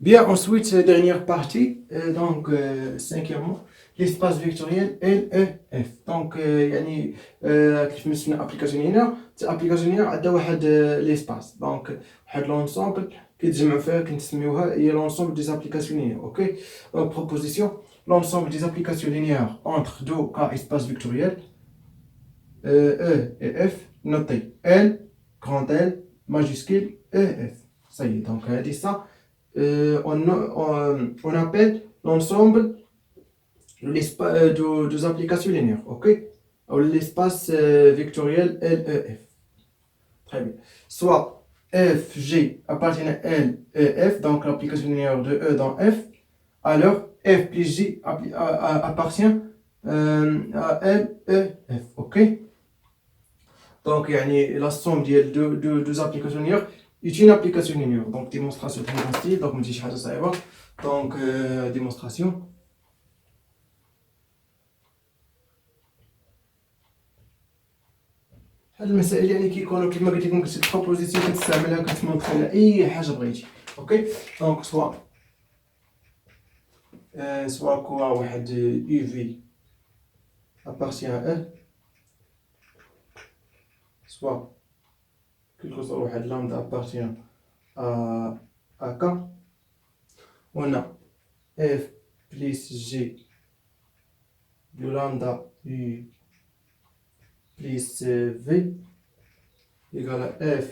Bien, ensuite, dernière partie, cinquièmement, l'espace vectoriel LEF. Donc, يعني كيف مثلنا ابليكاسيون هنا، ابليكاسيون هنا عندها واحد ليسباس، دونك واحد لونسومبل كيتجمعوا فيها كنسميوها هي لونسومبل دي زابليكاسيون لينيير. اوكي، بروبوزيسيون l'ensemble des applications linéaires entre deux cas espace vectoriel E et F noté L, grand L, majuscule E, F. Ça y est, donc elle dit ça. On appelle l'ensemble des applications linéaires, ok? Ou l'espace vectoriel LEF. Très bien. Soit F, G appartient à L et F, donc l'application linéaire de E dans F, alors F plus G appartient à L et F, ok? Donc, la somme des deux applications linéaires est une application linéaire. Donc, démonstration très facile. Donc, je vais ça. Donc, démonstration. هاد المسائل كيكونوا كيما قلت لكم كتشد بروبوزيسيون كتستعملها كتمونطري على اي حاجه بغيتي. اوكي، دونك سوا كوا واحد يو في ابارتيان ا سوا كيلكو سوا واحد لامدا ابارتيان ا كا وهنا اف بليس جي دو لامدا يو بليس في égale à f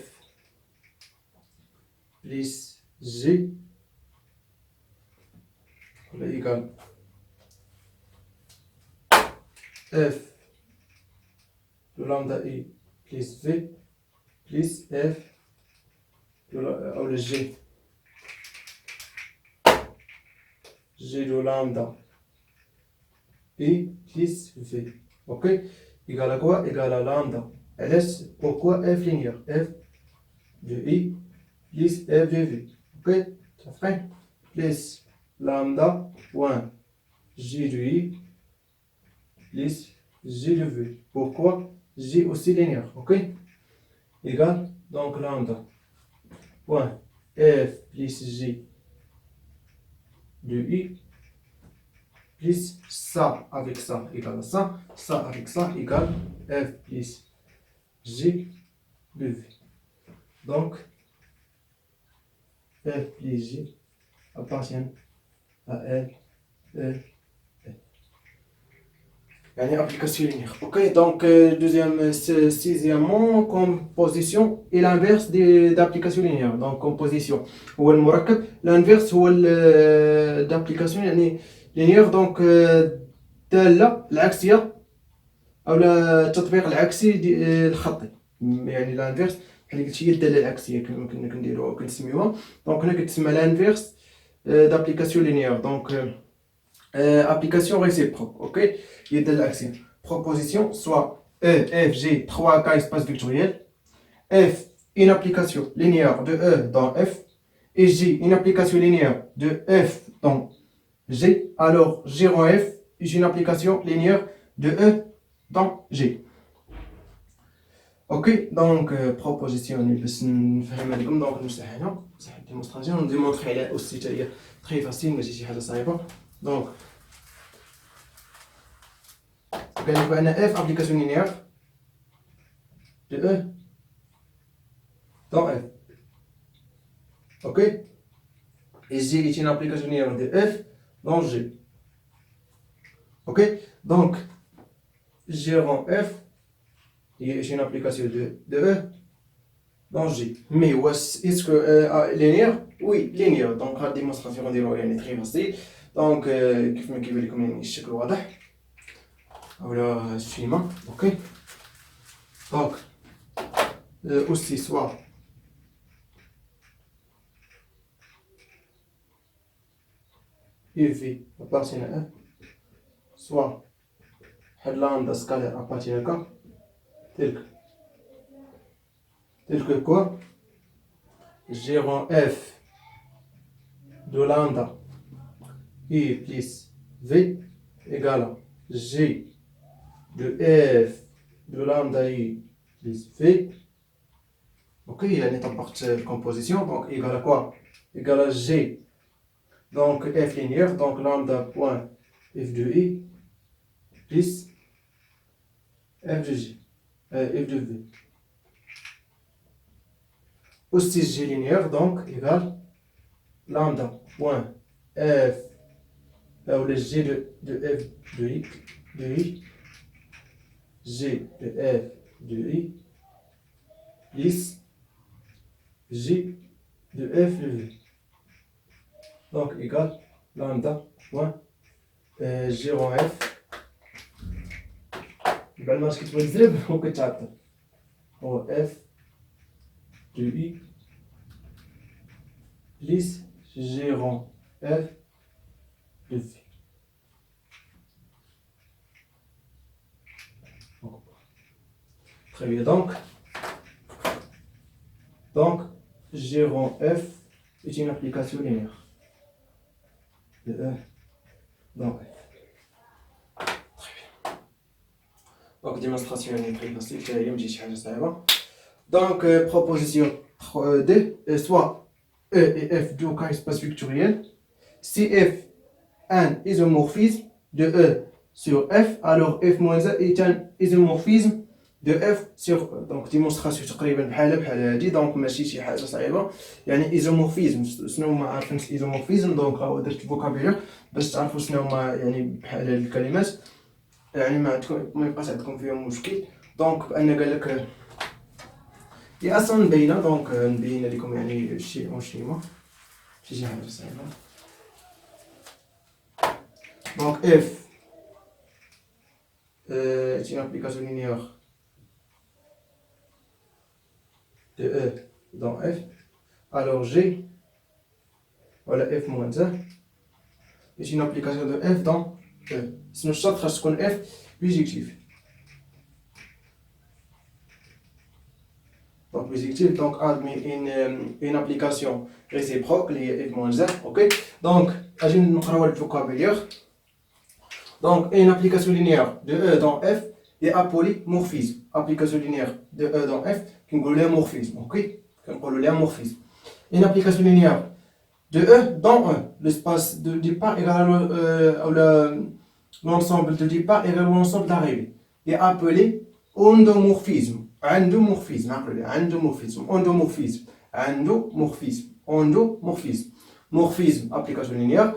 plus g égale f de lambda i plus v plus f ou le g de lambda i plus v. Ok, égale à quoi? Égale à lambda. LS, pourquoi f linéaire? F de i plus f de v. Ok, ça fait plus lambda point j de i plus j de v. Pourquoi? J aussi linéaire. Ok, égale donc lambda point f plus j de i plus ça avec ça égale à ça avec ça égale f plus j de v. Donc f plus j appartient à L, E, application linéaire. Ok, donc sixièmement, composition et l'inverse d'application linéaire. Donc composition هو المركب، l'inverse هو d'application linéaire. donc دالة العكسية أو التطبيق العكسي الخطي، الانفيرس بحال قلت هي الدالة العكسية كما كنا كنديروها كنسميوها. دونك هنا كتسمى l'inverse d'application linéaire. Donc application réciproque. Ok, il y a de l'action. Proposition soit E, F, G, 3K espace vectoriel. F, une application linéaire de E dans F. Et G, une application linéaire de F dans G. Alors G en F est une application linéaire de E dans G. Ok, donc proposition باش نفهمها لكم. دونك نمسح هنا، نمسح الديمونستراسيون نديمونطري عليها اوسي حتى هي تري فاسيل، ماشي شي حاجه صعيبه. دونك قال لك بان اف ابليكاسيون لينيير دو او dans F. Ok, et G est une application linéaire de F dans G. Ok, donc G rend F est une application de E dans G. Mais est-ce que linéaire? Oui, linéaire. Donc la démonstration est très facile. Donc كيف ما كيبان لكم يعني الشكل واضح ولا الشيما. Ok, donc aussi soit UV appartient à 1, soit lambda scalaire appartient à K, tel que quoi? G rend F de lambda I plus V égale à G de F de lambda I plus V. Ok, il y a une étape de composition, donc égale à quoi? Égale à G donc f linéaire, donc lambda point f de i plus f de g, f de v. Aussi g linéaire, donc égale lambda point f, ou le g de f de i, g de f de i plus g de f de v. Donc égale lambda point g rond f. بعد ما كتبغي تزرب وكتعطل هو f de i plus g rond f de v. Très bien, donc g rond f est une application linéaire de E dans F. Très bien. Donc démonstration très classique, il y a une petite chose à voir. Donc proposition D, soit E et F deux cas espace vectoriel. Si F un isomorphisme de E sur F, alors F moins 1 est un isomorphisme de F sur E. Donc démonstration تقريبا بحال هادي، دونك ماشي شي حاجه صعيبه. يعني ايزومورفيزم شنو هما عارفين ايزومورفيزم، دونك راه درت فوكابيلير باش تعرفوا شنو هما يعني بحال هاد الكلمات، يعني ما يبقاش عندكم فيهم مشكل. دونك بان قال لك هي اصلا مبينه، دونك نبين لكم يعني شي اونشيما شي حاجه صعيبه. Donc F est une application linéaire de E dans F. Alors G, voilà F moins 1, est une application de F dans E. Sinon, chaque phrase qu'on F bijectif. Donc bijectif, donc admet une application réciproque liée F moins 1, ok. Donc, je vais nous le vocabulaire. Donc, une application linéaire de E dans F est appelée morphisme. Application linéaire de E dans F, qui est morphisme, ok? Morphisme. Une application linéaire de E dans E, l'espace de départ égale l'ensemble de départ égale l'ensemble d'arrivée, est appelé endomorphisme. Endomorphisme, endomorphisme, endomorphisme, endomorphisme, endomorphisme. Morphisme, application linéaire.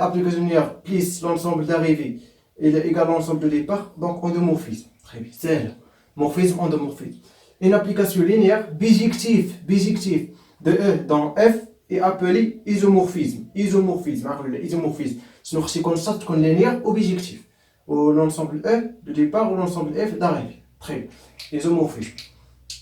Application linéaire plus l'ensemble d'arrivée égale l'ensemble de départ, donc endomorphisme. Très bien, c'est là. Morphisme, endomorphisme. Une application linéaire bijective de E dans F est appelée isomorphisme. Isomorphisme. Sinon, c'est qu'on constate qu'on est linéaire ou bijectif. Ou l'ensemble E de départ ou l'ensemble F d'arrivée. Très bien. Isomorphisme.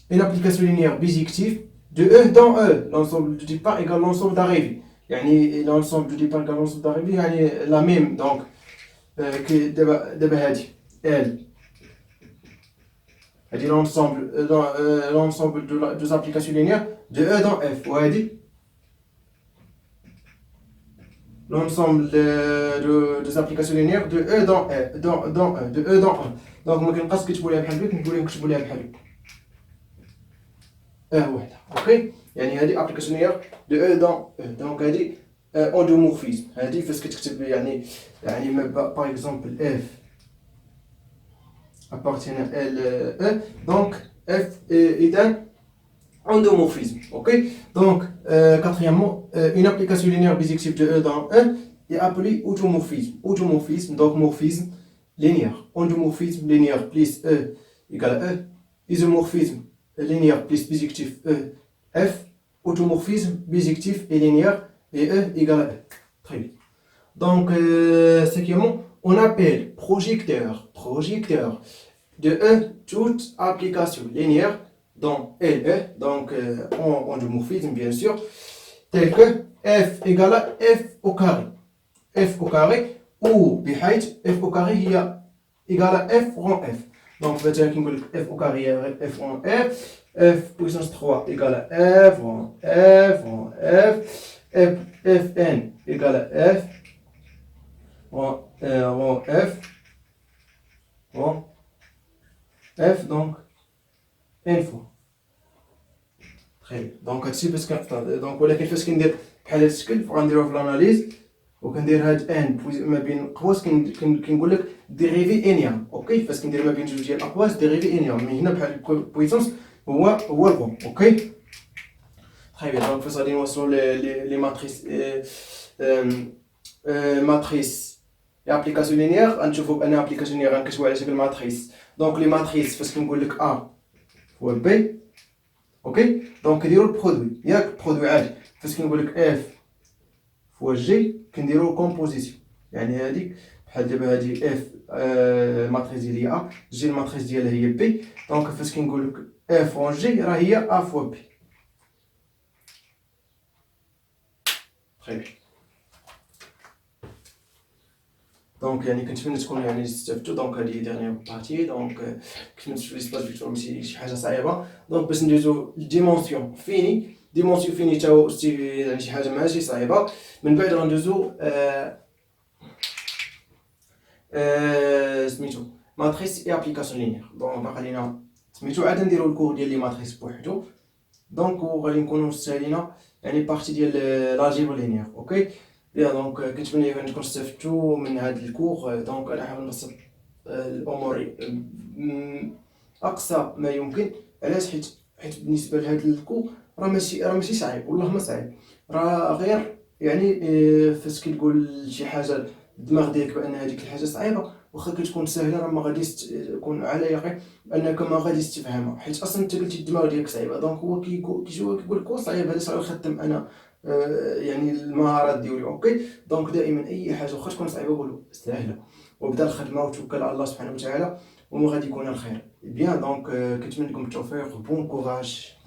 Une application linéaire bijective de E dans E. L'ensemble de départ égale l'ensemble d'arrivée. يعني l'ensemble du départ égale l'ensemble d'arrivée يعني la même. Donc كي دابا هادي L هادي l'ensemble de deux applications linéaires de E dans F، وهادي l'ensemble des applications linéaires de E dans E de E dans E. donc ما كنبقاش كتبوا ليها بحال هكا، كنقول لهم كتبوا ليها بحال هكا وحده، اوكي. يعني هذه ابليكاسيون لينير دو او دون او، دونك هذه اندومورفيزم. هذه فاش كتكتب يعني باغ اكزومبل اف appartient à L, E, donc F est un endomorphisme, ok. Donc, quatrièmement, une application linéaire bijective de E dans E est appelée automorphisme. Automorphisme, donc morphisme linéaire. Endomorphisme linéaire plus E égale à E. Isomorphisme linéaire plus bijectif E, F. Automorphisme bijectif et linéaire et E égale à E. Très bien. Donc, cinquièmement, on appelle projecteur de E toute application linéaire dans LE, donc en endomorphisme bien sûr, tel que F égale à F au carré. F au carré ou بحيث F au carré هي égale à F rond F. Donc مثلا كي نقول لك F au carré F rond F, F puissance 3 égale à F rond F, Fn égale à F rond F, F donc n fois. Très bien. Donc هادشي باش كنختار، دونك ولكن فاش كندير بحال هاد الشكل غنديروه في الاناليز وكندير هاد ان ما بين قواس كنقول لك ديريفي انيام. اوكي فاش كندير ما بين جوج ديال الاقواس ديريفي انيام من هنا بحال بويسونس هو البون. اوكي تري بيان. دونك فاش غادي نوصلوا لي ماتريس ماتريس ابليكاسيون لينيير غنشوفوا بان ابليكاسيون لينيير غنكتبوا على شكل ماتريس. دونك لي ماتريس فاش كنقول لك ا هو بي. اوكي دونك كنديروا البرودوي ياك برودوي عادي. فاش كنقول لك اف فوا جي كنديروا كومبوزيسيون يعني هذيك بحال دابا هذه اف ماتريس ديال هي ا جي الماتريس ديالها هي بي. دونك فاش كنقول لك اف فوا جي راه هي ا فوا بي. تري بيان. دونك يعني كنتمنى تكونوا يعني استفدتوا. دونك هذه ديرنيير بارتي. دونك كنتمنى تشوفوا لي سباس فيكتور ماشي شي حاجه صعيبه. دونك باش ندوزو لديمونسيون فيني. ديمونسيون فيني تا هو يعني شي حاجه ماشي صعيبه. من بعد غندوزو سميتو ماتريس اي ابليكاسيون لينيير. دونك باقي لينا سميتو عاد نديرو الكور ديال لي ماتريس بوحدو. دونك غادي نكونوا سالينا يعني بارتي ديال لاجيبر لينيير. اوكي بيان. دونك كنتمنى انكم استفدتوا من هذا الكور. دونك انا حاول نبسط الامور اقصى ما يمكن. علاش؟ حيت بالنسبه لهذا الكور راه ماشي صعيب والله ما صعيب. راه غير يعني فاش كتقول شي حاجه الدماغ ديالك بان هذيك الحاجه صعيبه واخا كتكون سهله راه ما غاديش تكون على يقين انك ما غاديش تفهمها حيت اصلا انت قلتي الدماغ ديالك صعيبه. دونك هو كيقول لك صعيب هذا صعيب نخدم انا يعني المهارات ديالي. اوكي دونك دائما اي حاجه واخا تكون صعيبه قولوا سهله وبدا الخدمه وتوكل على الله سبحانه وتعالى وما غادي يكون الخير. بيان. دونك كنتمنى لكم التوفيق. بون كوراج.